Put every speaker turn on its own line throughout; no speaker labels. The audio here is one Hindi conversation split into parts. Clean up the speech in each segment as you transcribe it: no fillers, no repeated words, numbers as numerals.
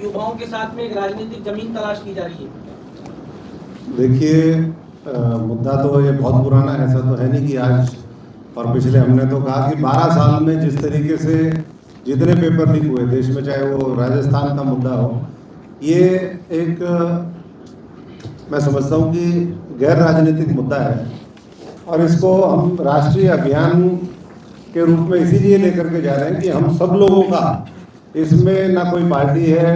युवाओं के साथ में एक राजनीतिक जमीन तलाश की जा रही है।
देखिए, मुद्दा तो ये बहुत पुराना है, ऐसा तो है नहीं कि आज और पिछले। हमने तो कहा कि 12 साल में जिस तरीके से जितने पेपर लीक हुए देश में, चाहे वो राजस्थान का मुद्दा हो, ये एक मैं समझता हूँ कि गैर राजनीतिक मुद्दा है और इसको हम राष्ट्रीय अभियान के रूप में इसीलिए लेकर के जा रहे हैं कि हम सब लोगों का, इसमें ना कोई पार्टी है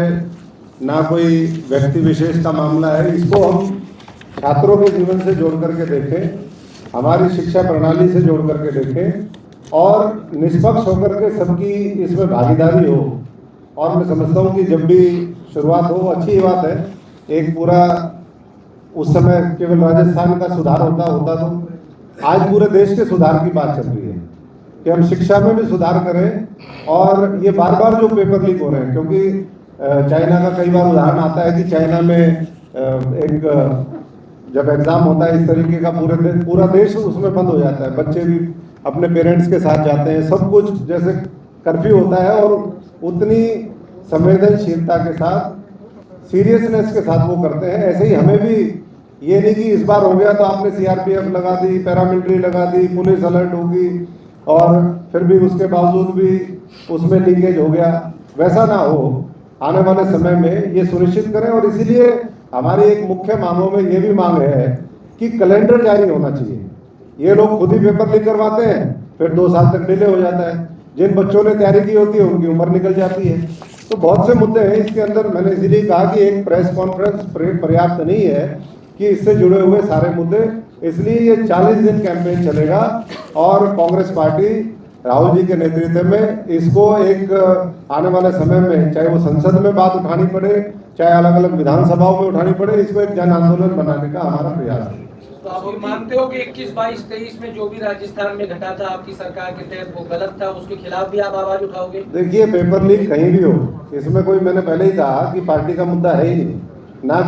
ना कोई व्यक्ति विशेष का मामला है, इसको हम छात्रों के जीवन से जोड़ करके देखें, हमारी शिक्षा प्रणाली से जोड़ करके देखें और निष्पक्ष होकर के सबकी इसमें भागीदारी हो। और मैं समझता हूँ कि जब भी शुरुआत हो अच्छी बात है। एक पूरा उस समय केवल राजस्थान का सुधार होता तो आज पूरे देश के सुधार की बात चल रही है कि हम शिक्षा में भी सुधार करें। और ये बार बार जो पेपर लीक हो रहे हैं, क्योंकि चाइना का कई बार उदाहरण आता है कि चाइना में एक जब एग्जाम होता है इस तरीके का पूरा देश उसमें बंद हो जाता है, बच्चे भी अपने पेरेंट्स के साथ जाते हैं, सब कुछ जैसे कर्फ्यू होता है और उतनी संवेदनशीलता के साथ, सीरियसनेस के साथ वो करते हैं। ऐसे ही हमें भी ये नहीं कि इस बार हो गया तो आपने सीआरपीएफ लगा दी, पैरामिलिट्री लगा दी, पुलिस अलर्ट होगी और फिर भी उसके बावजूद भी उसमें लीकेज हो गया, वैसा ना हो। आने वाले समय में ये सुनिश्चित करें और इसीलिए हमारी एक मुख्य मांगों में ये भी मांग है कि कैलेंडर जारी होना चाहिए। ये लोग खुद ही पेपर लीक करवाते हैं, फिर 2 साल तक डिले हो जाता है। जिन बच्चों ने तैयारी की होती है उनकी उम्र निकल जाती है। तो बहुत से मुद्दे हैं इसके अंदर। मैंने इसीलिए कहा कि एक प्रेस कॉन्फ्रेंस पर्याप्त नहीं है कि इससे जुड़े हुए सारे मुद्दे, इसलिए ये 40 दिन कैंपेन चलेगा और कांग्रेस पार्टी राहुल जी के नेतृत्व में इसको एक आने वाले समय में, चाहे वो संसद में बात उठानी पड़े, चाहे अलग अलग विधानसभाओं में उठानी पड़े, इसको एक जन आंदोलन बनाने का हमारा प्रयास है।
तो आप ये मानते हो कि 21, 22, 23 में जो भी राजस्थान में घटा था आपकी सरकार के तहत वो गलत था, उसके खिलाफ भी आप आवाज उठाओगे?
देखिए, पेपर लीक कहीं भी हो, इसमें कोई, मैंने पहले ही कहा कि पार्टी का मुद्दा है ही नहीं, ना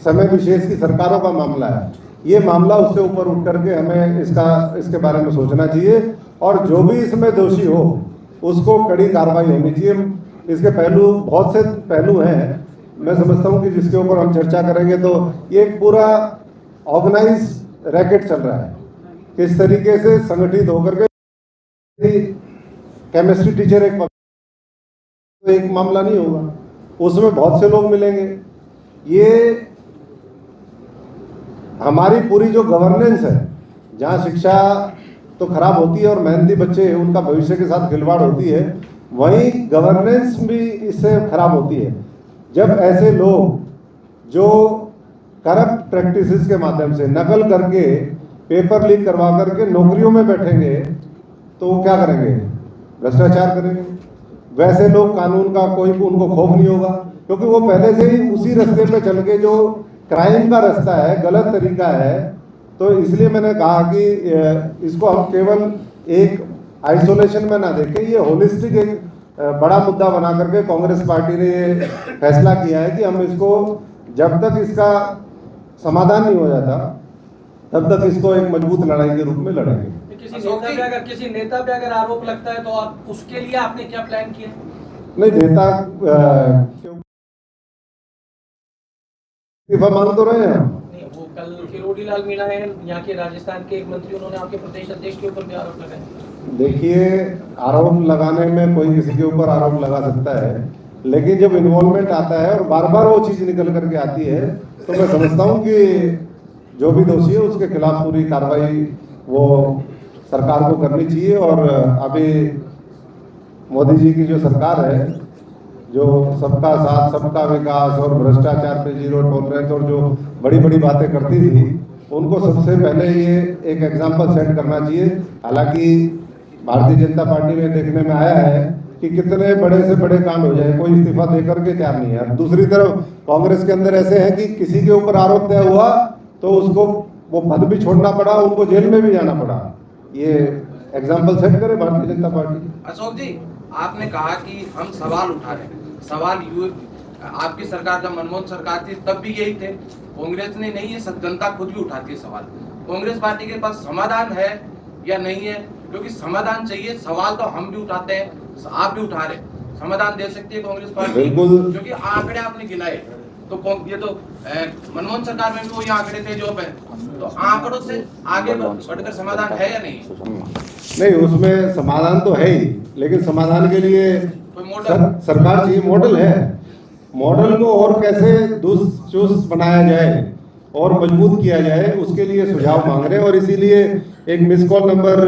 समय विशेष की सरकारों का मामला है। ये मामला उससे ऊपर उठ करके हमें इसके बारे में सोचना चाहिए और जो भी इसमें दोषी हो उसको कड़ी कार्रवाई होनी चाहिए। इसके पहलू, बहुत से पहलू हैं, मैं समझता हूँ कि जिसके ऊपर हम चर्चा करेंगे। तो ये एक पूरा ऑर्गेनाइज रैकेट चल रहा है, किस तरीके से संगठित होकर के केमिस्ट्री टीचर एक मामला नहीं होगा, उसमें बहुत से लोग मिलेंगे। ये हमारी पूरी जो गवर्नेंस है, जहाँ शिक्षा तो खराब होती है और मेहनती बच्चे उनका भविष्य के साथ खिलवाड़ होती है, वहीं गवर्नेंस भी इससे खराब होती है। जब ऐसे लोग जो करप्ट प्रैक्टिसेस के माध्यम से नकल करके पेपर लीक करवा करके नौकरियों में बैठेंगे तो वो क्या करेंगे? भ्रष्टाचार करेंगे। वैसे लोग कानून का कोई उनको खौफ नहीं होगा, क्योंकि वो पहले से ही उसी रास्ते पे चल के, जो क्राइम का रास्ता है, गलत तरीका है। तो इसलिए मैंने कहा कि इसको हम केवल एक आइसोलेशन में ना देखें, ये होलिस्टिक एक बड़ा मुद्दा बना करके कांग्रेस पार्टी ने ये फैसला किया है कि हम इसको, जब तक इसका समाधान नहीं हो जाता तब तक इसको एक मजबूत लड़ाई के रूप में लड़ेंगे।
किसी नेता पे अगर आरोप लगता है तो आप उसके लिए आपने क्या प्लान किया?
नहीं, नेता इस्तीफा मांग तो रहे हैं।
नहीं, वो कल किरोड़ी लाल मीणा है, यहाँ के राजस्थान के एक मंत्री, उन्होंने आपके प्रदेश अध्यक्ष के ऊपर भी आरोप लगाए।
देखिए, आरोप लगाने में कोई किसी के ऊपर आरोप लगा सकता है, लेकिन जब इन्वॉल्वमेंट आता है और बार बार वो चीज निकल करके आती है, तो मैं समझता हूँ कि जो भी दोषी है उसके खिलाफ पूरी कार्रवाई वो सरकार को करनी चाहिए। और अभी मोदी जी की जो सरकार है, जो सबका साथ सबका विकास और भ्रष्टाचार पे जीरो टॉलरेंस और जो बड़ी बड़ी बातें करती थी, उनको सबसे पहले ये एक एग्जाम्पल सेट करना चाहिए। हालांकि भारतीय जनता पार्टी में देखने में आया है कि कितने बड़े से बड़े कांड हो जाए, कोई इस्तीफा देकर के तैयार नहीं है। दूसरी तरफ कांग्रेस के अंदर ऐसे है कि किसी के ऊपर आरोप तय हुआ तो उसको वो पद भी छोड़ना पड़ा, उनको जेल में भी जाना पड़ा। ये एग्जाम्पल सेट करे भारतीय जनता पार्टी।
अशोक जी, आपने कहा कि हम सवाल उठा रहे हैं। सवाल आपकी सरकार, जब मनमोहन सरकार थी तब भी यही थे, कांग्रेस ने नहीं है, जनता खुद भी उठाती है सवाल। कांग्रेस पार्टी के पास समाधान है या नहीं है? क्योंकि समाधान चाहिए, सवाल तो हम भी उठाते हैं, आप भी उठा रहे हैं। समाधान दे सकती है कांग्रेस पार्टी?
बिल्कुल।
क्योंकि आंकड़े आपने गिनाए तो ये तो मनमोहन सरकार में भी वही आंकड़े थे जो पे, तो आंकड़ों से आगे बढ़कर समाधान है या नहीं?
नहीं, उसमें समाधान तो है ही, लेकिन समाधान के लिए
कोई मॉडल
सरकार चाहिए। मॉडल है, मॉडल को और कैसे दुरुस्त चुस्त बनाया जाए और मजबूत किया जाए, उसके लिए सुझाव मांग रहे हैं। और इसीलिए एक मिस कॉल नंबर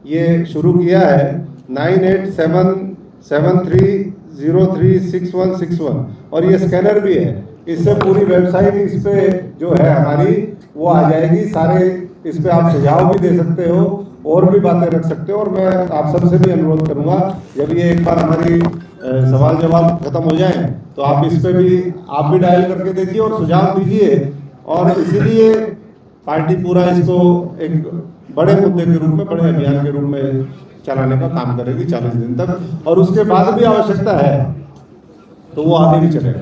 ये शुरू किया है 987730366161, और ये स्कैनर भी है। इससे पूरी वेबसाइट इस पे जो है हमारी वो आ जाएगी, सारे इस पे आप सुझाव भी दे सकते हो और भी बातें रख सकते हो। और मैं आप सबसे भी अनुरोध करूंगा, जब ये एक बार हमारी सवाल जवाब खत्म हो जाए तो आप इस पे भी आप भी डायल करके देखिए और सुझाव दीजिए। और इसीलिए पार्टी पूरा इसको एक बड़े मुद्दे के रूप में, बड़े अभियान के रूप में चलाने का काम करेगी 40 दिन तक, और उसके बाद भी आवश्यकता है तो वो आगे भी चलेगा।